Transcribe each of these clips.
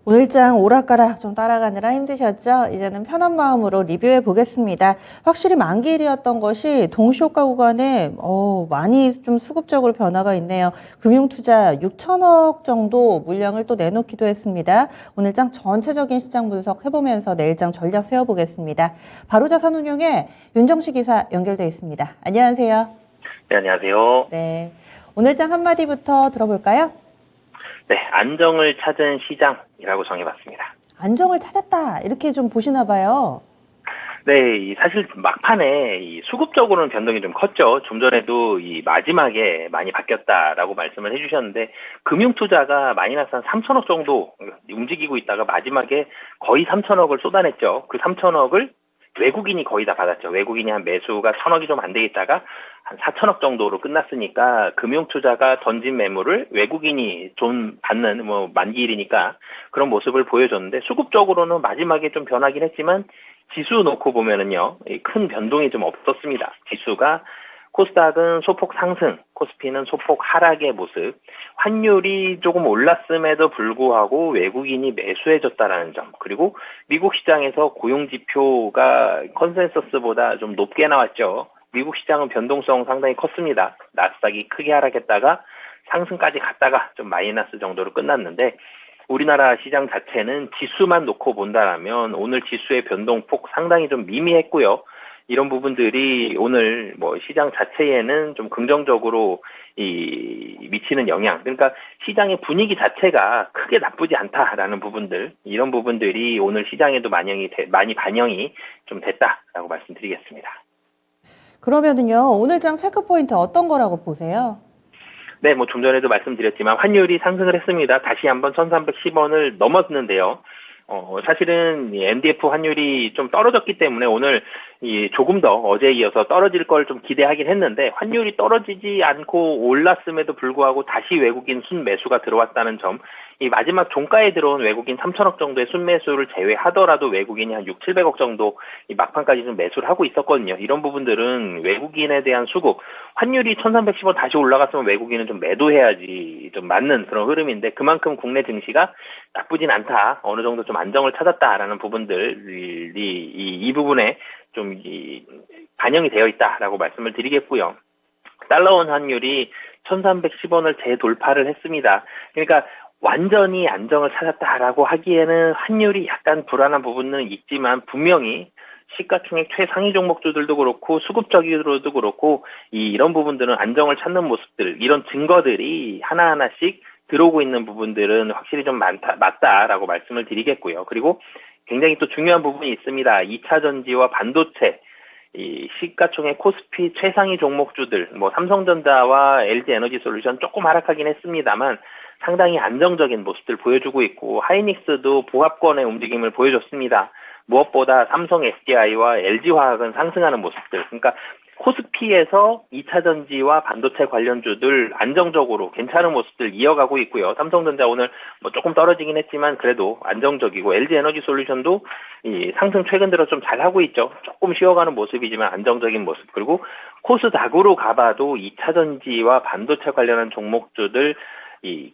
오늘장 오락가락 좀 따라가느라 힘드셨죠? 이제는 편한 마음으로 리뷰해 보겠습니다. 확실히 만기일이었던 것이 동시효과 구간에 많이 좀 수급적으로 변화가 있네요. 금융투자 6천억 정도 물량을 또 내놓기도 했습니다. 오늘장 전체적인 시장 분석 해보면서 내일장 전략 세워보겠습니다. 바로자산운용의 윤정식 이사 연결돼 있습니다. 안녕하세요. 네, 안녕하세요. 네, 오늘장 한마디부터 들어볼까요? 네, 안정을 찾은 시장이라고 정해봤습니다. 안정을 찾았다 이렇게 좀 보시나 봐요. 네, 사실 막판에 수급적으로는 변동이 좀 컸죠. 좀 전에도 마지막에 많이 바뀌었다라고 말씀을 해주셨는데, 금융투자가 마이너스 한 3천억 정도 움직이고 있다가 마지막에 거의 3천억을 쏟아냈죠. 그 3천억을 외국인이 거의 다 받았죠. 외국인이 한 매수가 1,000억이 좀 안 돼 있다가 한 4천억 정도로 끝났으니까 금융투자가 던진 매물을 외국인이 좀 받는 만기일이니까 그런 모습을 보여줬는데, 수급적으로는 마지막에 좀 변하긴 했지만 지수 놓고 보면은요, 큰 변동이 좀 없었습니다. 지수가 코스닥은 소폭 상승, 코스피는 소폭 하락의 모습, 환율이 조금 올랐음에도 불구하고 외국인이 매수해줬다라는 점, 그리고 미국 시장에서 고용지표가 컨센서스보다 좀 높게 나왔죠. 미국 시장은 변동성 상당히 컸습니다. 나스닥이 크게 하락했다가 상승까지 갔다가 좀 마이너스 정도로 끝났는데, 우리나라 시장 자체는 지수만 놓고 본다라면 오늘 지수의 변동폭 상당히 좀 미미했고요. 이런 부분들이 오늘 시장 자체에는 좀 긍정적으로 미치는 영향, 그러니까 시장의 분위기 자체가 크게 나쁘지 않다라는 부분들, 이런 부분들이 오늘 시장에도 많이 반영이 좀 됐다라고 말씀드리겠습니다. 그러면은요, 오늘장 체크포인트 어떤 거라고 보세요? 네, 좀 전에도 말씀드렸지만 환율이 상승을 했습니다. 다시 한번 1,310원을 넘었는데요. 사실은 MDF 환율이 좀 떨어졌기 때문에 오늘 조금 더 어제에 이어서 떨어질 걸 좀 기대하긴 했는데, 환율이 떨어지지 않고 올랐음에도 불구하고 다시 외국인 순매수가 들어왔다는 점, 이 마지막 종가에 들어온 외국인 3천억 정도의 순매수를 제외하더라도 외국인이 한 6, 700억 정도 막판까지 좀 매수를 하고 있었거든요. 이런 부분들은 외국인에 대한 수급, 환율이 1,310원 다시 올라갔으면 외국인은 좀 매도해야지 좀 맞는 그런 흐름인데, 그만큼 국내 증시가 나쁘진 않다, 어느 정도 좀 안정을 찾았다라는 부분들이 이 부분에 좀 반영이 되어 있다라고 말씀을 드리겠고요. 달러원 환율이 1,310원을 재돌파를 했습니다. 그러니까 완전히 안정을 찾았다라고 하기에는 환율이 약간 불안한 부분은 있지만, 분명히 시가총액 최상위 종목주들도 그렇고 수급적으로도 그렇고 이런 부분들은 안정을 찾는 모습들, 이런 증거들이 하나하나씩 들어오고 있는 부분들은 확실히 좀 맞다라고 말씀을 드리겠고요. 그리고 굉장히 또 중요한 부분이 있습니다. 2차 전지와 반도체, 이 시가총액 코스피 최상위 종목주들, 삼성전자와 LG에너지솔루션 조금 하락하긴 했습니다만 상당히 안정적인 모습들 보여주고 있고, 하이닉스도 보합권의 움직임을 보여줬습니다. 무엇보다 삼성 SDI와 LG화학은 상승하는 모습들, 그러니까 코스피에서 2차 전지와 반도체 관련주들 안정적으로 괜찮은 모습들 이어가고 있고요. 삼성전자 오늘 조금 떨어지긴 했지만 그래도 안정적이고, LG에너지솔루션도 이 상승 최근 들어 좀 잘하고 있죠. 조금 쉬어가는 모습이지만 안정적인 모습. 그리고 코스닥으로 가봐도 2차 전지와 반도체 관련한 종목주들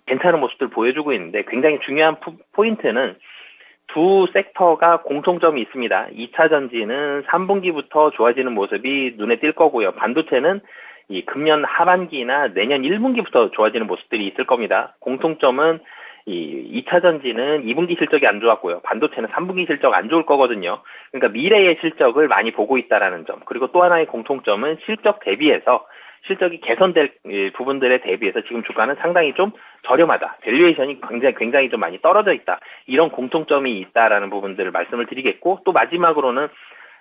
괜찮은 모습들 보여주고 있는데, 굉장히 중요한 포인트는 두 섹터가 공통점이 있습니다. 2차 전지는 3분기부터 좋아지는 모습이 눈에 띌 거고요. 반도체는 금년 하반기나 내년 1분기부터 좋아지는 모습들이 있을 겁니다. 공통점은 2차 전지는 2분기 실적이 안 좋았고요. 반도체는 3분기 실적 안 좋을 거거든요. 그러니까 미래의 실적을 많이 보고 있다라는 점. 그리고 또 하나의 공통점은 실적 대비해서 실적이 개선될 부분들에 대비해서 지금 주가는 상당히 좀 저렴하다, 밸류에이션이 굉장히 좀 많이 떨어져 있다, 이런 공통점이 있다라는 부분들을 말씀을 드리겠고, 또 마지막으로는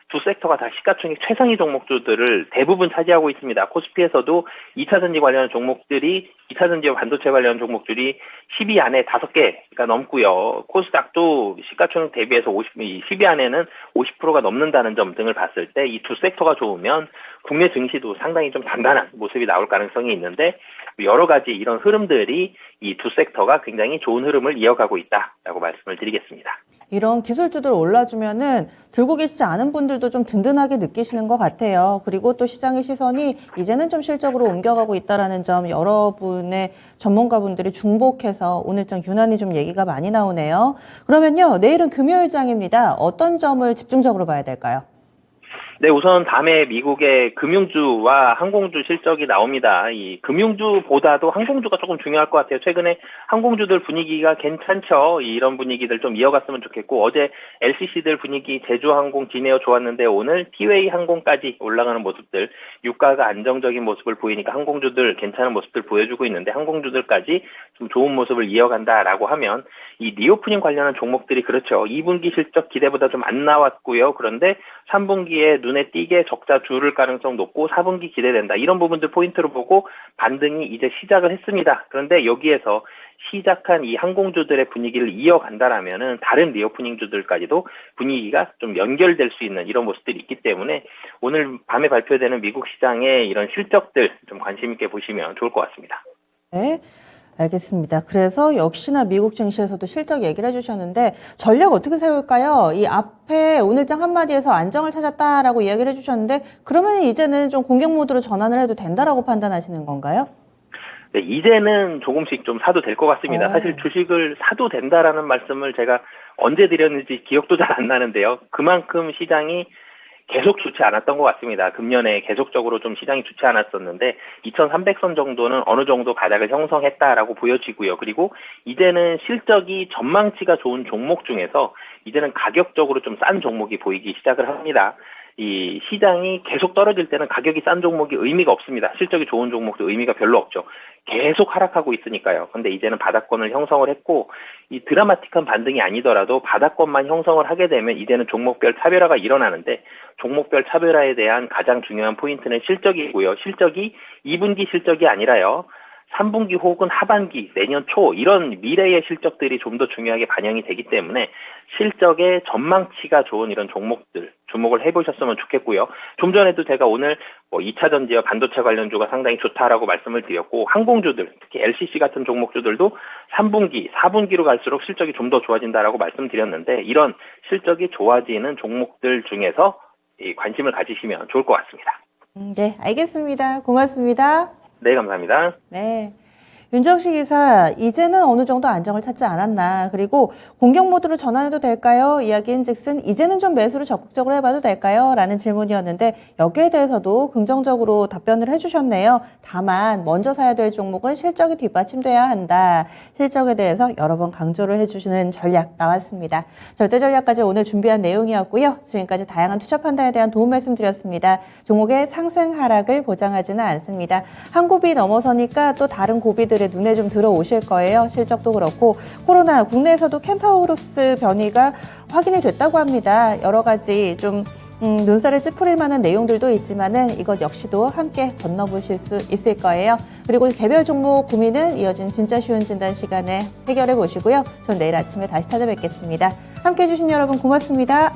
두 섹터가 다 시가총액 최상위 종목주들을 대부분 차지하고 있습니다. 코스피에서도 2차 전지 관련 종목들이, 2차 전지와 반도체 관련 종목들이 10위 안에 5개가 넘고요. 코스닥도 시가총액 대비해서 10위 안에는 50%가 넘는다는 점 등을 봤을 때 이 두 섹터가 좋으면 국내 증시도 상당히 좀 단단한 모습이 나올 가능성이 있는데 여러 가지 이런 흐름들이 이 두 섹터가 굉장히 좋은 흐름을 이어가고 있다라고 말씀을 드리겠습니다. 이런 기술주들 올라주면은 들고 계시지 않은 분들도 좀 든든하게 느끼시는 것 같아요. 그리고 또 시장의 시선이 이제는 좀 실적으로 옮겨가고 있다라는 점 여러분의 전문가분들이 중복해서 오늘장 유난히 좀 얘기가 많이 나오네요. 그러면요, 내일은 금요일장입니다. 어떤 점을 집중적으로 봐야 될까요? 네, 우선 다음에 미국의 금융주와 항공주 실적이 나옵니다. 이 금융주보다도 항공주가 조금 중요할 것 같아요. 최근에 항공주들 분위기가 괜찮죠. 이런 분위기들 좀 이어갔으면 좋겠고, 어제 LCC들 분위기 제주항공, 진에어 좋았는데 오늘 티웨이 항공까지 올라가는 모습들, 유가가 안정적인 모습을 보이니까 항공주들 괜찮은 모습들 보여주고 있는데 항공주들까지 좀 좋은 모습을 이어간다라고 하면 이 리오프닝 관련한 종목들이 그렇죠. 2분기 실적 기대보다 좀 안 나왔고요. 그런데 3분기에 눈에 띄게 적자 줄을 가능성 높고 4분기 기대된다. 이런 부분들 포인트로 보고 반등이 이제 시작을 했습니다. 그런데 여기에서 시작한 이 항공주들의 분위기를 이어간다라면은 다른 리오프닝주들까지도 분위기가 좀 연결될 수 있는 이런 모습들이 있기 때문에 오늘 밤에 발표되는 미국 시장의 이런 실적들 좀 관심 있게 보시면 좋을 것 같습니다. 네. 알겠습니다. 그래서 역시나 미국 증시에서도 실적 얘기를 해주셨는데 전략 어떻게 세울까요? 이 앞에 오늘장 한마디에서 안정을 찾았다라고 이야기를 해주셨는데 그러면 이제는 좀 공격 모드로 전환을 해도 된다라고 판단하시는 건가요? 네, 이제는 조금씩 좀 사도 될 것 같습니다. 사실 주식을 사도 된다라는 말씀을 제가 언제 드렸는지 기억도 잘 안 나는데요. 그만큼 시장이 계속 좋지 않았던 것 같습니다. 금년에 계속적으로 좀 시장이 좋지 않았었는데 2300선 정도는 어느 정도 바닥을 형성했다라고 보여지고요. 그리고 이제는 실적이 전망치가 좋은 종목 중에서 이제는 가격적으로 좀 싼 종목이 보이기 시작을 합니다. 이 시장이 계속 떨어질 때는 가격이 싼 종목이 의미가 없습니다. 실적이 좋은 종목도 의미가 별로 없죠. 계속 하락하고 있으니까요. 근데 이제는 바닥권을 형성을 했고 이 드라마틱한 반등이 아니더라도 바닥권만 형성을 하게 되면 이제는 종목별 차별화가 일어나는데 종목별 차별화에 대한 가장 중요한 포인트는 실적이고요. 실적이 2분기 실적이 아니라요. 3분기 혹은 하반기, 내년 초 이런 미래의 실적들이 좀 더 중요하게 반영이 되기 때문에 실적의 전망치가 좋은 이런 종목들 주목을 해보셨으면 좋겠고요. 좀 전에도 제가 오늘 2차 전지와 반도체 관련주가 상당히 좋다라고 말씀을 드렸고 항공주들, 특히 LCC 같은 종목주들도 3분기, 4분기로 갈수록 실적이 좀 더 좋아진다라고 말씀드렸는데 이런 실적이 좋아지는 종목들 중에서 관심을 가지시면 좋을 것 같습니다. 네, 알겠습니다. 고맙습니다. 네, 감사합니다. 네. 윤정식 이사, 이제는 어느 정도 안정을 찾지 않았나. 그리고 공격 모드로 전환해도 될까요? 이야기인즉슨 이제는 좀 매수를 적극적으로 해봐도 될까요? 라는 질문이었는데 여기에 대해서도 긍정적으로 답변을 해주셨네요. 다만 먼저 사야 될 종목은 실적이 뒷받침돼야 한다. 실적에 대해서 여러 번 강조를 해주시는 전략 나왔습니다. 절대 전략까지 오늘 준비한 내용이었고요. 지금까지 다양한 투자 판단에 대한 도움 말씀드렸습니다. 종목의 상승 하락을 보장하지는 않습니다. 한 고비 넘어서니까 또 다른 고비들 눈에 좀 들어오실 거예요. 실적도 그렇고 코로나 국내에서도 켄타우로스 변이가 확인이 됐다고 합니다. 여러 가지 좀 눈살을 찌푸릴 만한 내용들도 있지만은 이것 역시도 함께 건너보실 수 있을 거예요. 그리고 개별 종목 고민은 이어진 진짜 쉬운 진단 시간에 해결해 보시고요. 전 내일 아침에 다시 찾아뵙겠습니다. 함께 해주신 여러분 고맙습니다.